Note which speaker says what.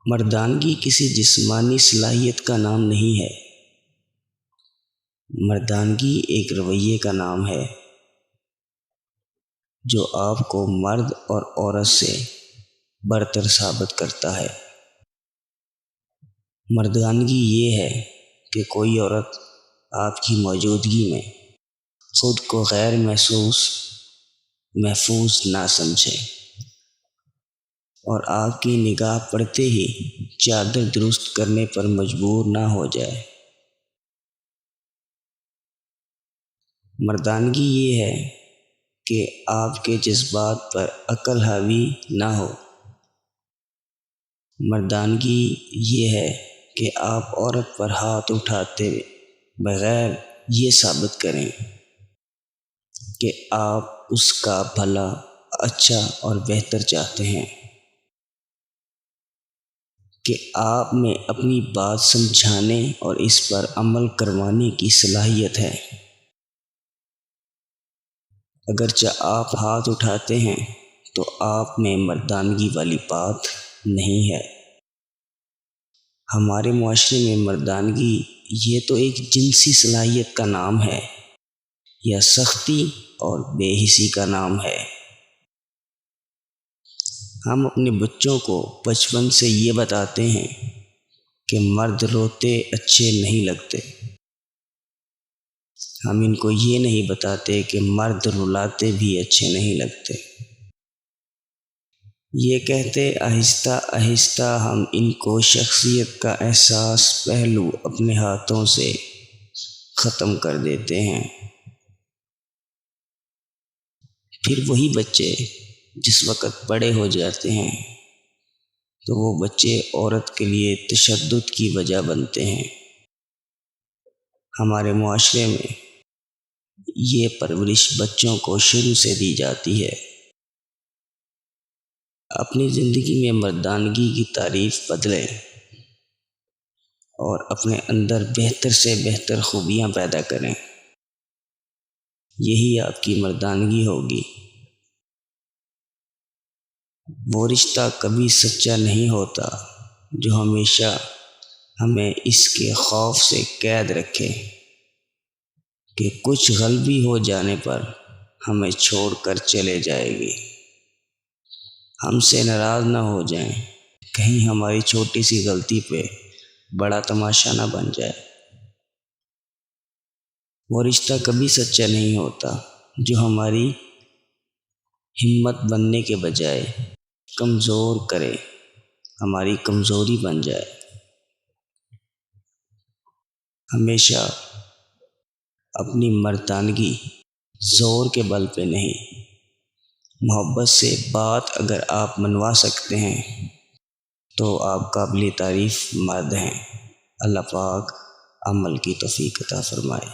Speaker 1: مردانگی کسی جسمانی صلاحیت کا نام نہیں ہے۔ مردانگی ایک رویے کا نام ہے جو آپ کو مرد اور عورت سے برتر ثابت کرتا ہے۔ مردانگی یہ ہے کہ کوئی عورت آپ کی موجودگی میں خود کو غیر محفوظ نہ سمجھے اور آپ کی نگاہ پڑتے ہی چادر درست کرنے پر مجبور نہ ہو جائے۔ مردانگی یہ ہے کہ آپ کے جذبات پر عقل حاوی نہ ہو۔ مردانگی یہ ہے کہ آپ عورت پر ہاتھ اٹھاتے بغیر یہ ثابت کریں کہ آپ اس کا بھلا، اچھا اور بہتر چاہتے ہیں، کہ آپ میں اپنی بات سمجھانے اور اس پر عمل کروانے کی صلاحیت ہے۔ اگرچہ آپ ہاتھ اٹھاتے ہیں تو آپ میں مردانگی والی بات نہیں ہے۔ ہمارے معاشرے میں مردانگی یہ تو ایک جنسی صلاحیت کا نام ہے یا سختی اور بے حسی کا نام ہے۔ ہم اپنے بچوں کو بچپن سے یہ بتاتے ہیں کہ مرد روتے اچھے نہیں لگتے۔ ہم ان کو یہ نہیں بتاتے کہ مرد رلاتے بھی اچھے نہیں لگتے۔ یہ کہتے آہستہ آہستہ ہم ان کو شخصیت کا احساس پہلو اپنے ہاتھوں سے ختم کر دیتے ہیں۔ پھر وہی بچے جس وقت بڑے ہو جاتے ہیں تو وہ بچے عورت کے لیے تشدد کی وجہ بنتے ہیں۔ ہمارے معاشرے میں یہ پرورش بچوں کو شروع سے دی جاتی ہے۔ اپنی زندگی میں مردانگی کی تعریف بدلیں اور اپنے اندر بہتر سے بہتر خوبیاں پیدا کریں۔ یہی آپ کی مردانگی ہوگی۔ وہ رشتہ کبھی سچا نہیں ہوتا جو ہمیشہ ہمیں اس کے خوف سے قید رکھے کہ کچھ غلطی ہو جانے پر ہمیں چھوڑ کر چلے جائے گی۔ ہم سے ناراض نہ ہو جائیں، کہیں ہماری چھوٹی سی غلطی پہ بڑا تماشا نہ بن جائے۔ وہ رشتہ کبھی سچا نہیں ہوتا جو ہماری ہمت بننے کے بجائے کمزور کرے، ہماری کمزوری بن جائے۔ ہمیشہ اپنی مردانگی زور کے بل پہ نہیں، محبت سے بات اگر آپ منوا سکتے ہیں تو آپ قابل تعریف مرد ہیں۔ اللہ پاک عمل کی توفیق عطا فرمائے۔